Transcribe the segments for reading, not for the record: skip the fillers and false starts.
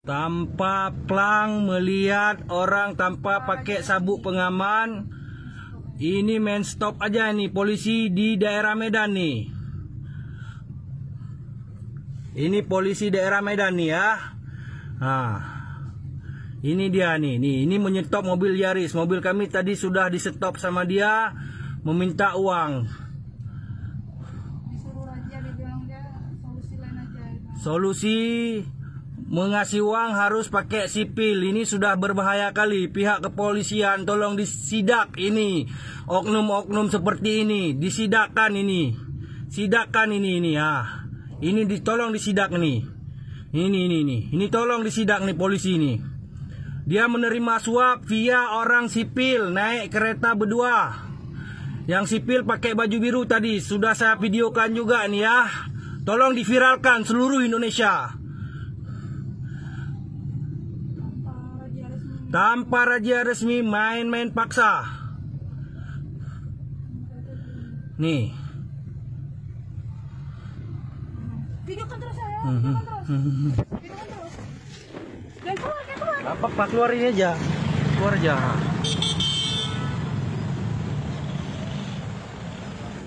Tanpa plang melihat orang tanpa pakai sabuk pengaman. Ini main stop aja nih polisi di daerah Medan nih. Ini polisi daerah Medan nih ya. Nah, ini dia nih. Ini menyetop mobil Yaris. Mobil kami tadi sudah disetop sama dia, meminta uang. Solusi mengasih uang harus pakai sipil. Ini sudah berbahaya kali. Pihak kepolisian tolong disidak ini. Oknum-oknum seperti ini disidakkan ini. Sidakan ini ya. Ini tolong disidak nih. Ini tolong disidak nih polisi ini. Dia menerima suap via orang sipil naik kereta berdua. Yang sipil pakai baju biru tadi sudah saya videokan juga nih ya. Tolong diviralkan seluruh Indonesia. Tanpa razia resmi main-main paksa. Nih. Videokan terus saya. Videokan terus. Dan keluar. Apa keluar ini aja. Keluar aja.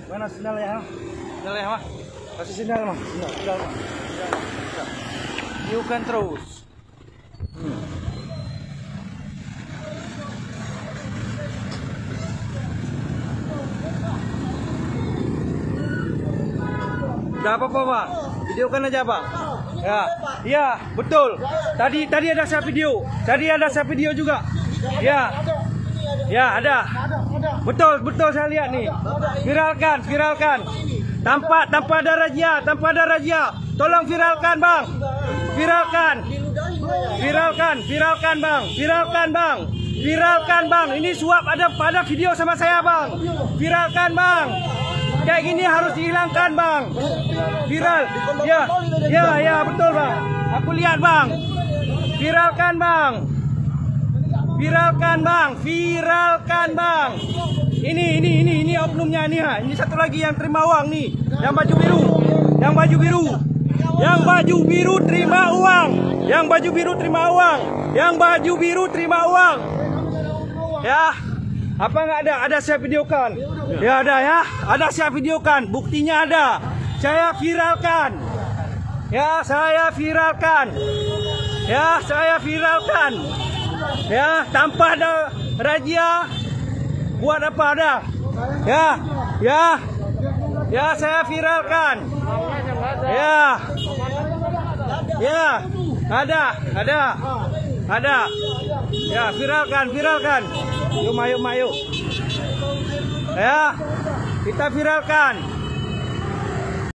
Mana sinyal ya? Sinyal ya, Mas? Kasih sinyal, Mas. Sinyal, Mas. Videokan terus. Udah apa-apa, Pak? Videokan aja, Pak. Ya, iya, betul. Tadi ada saya video. Tadi ada saya video juga. Ya. Ya, ada. Betul saya lihat nih. Viralkan. Tanpa ada razia, Tolong viralkan, Bang. Viralkan, Bang. Ini suap ada video sama saya, Bang. Viralkan, Bang. Kayak gini harus dihilangkan, Bang. Viral. Ya, betul, Bang. Aku lihat, Bang. Viralkan, Bang. Ini oknumnya nih, ha. Ini satu lagi yang terima uang nih. Yang baju biru terima uang. Ya. Apa nggak ada? Ada saya videokan. Ya ada ya. Ada saya videokan. Buktinya ada. Saya viralkan. Ya, tanpa ada razia. Buat apa ada? Ya, saya viralkan. Ya, ada. Ya, viralkan. Yuk. Ya, kita viralkan.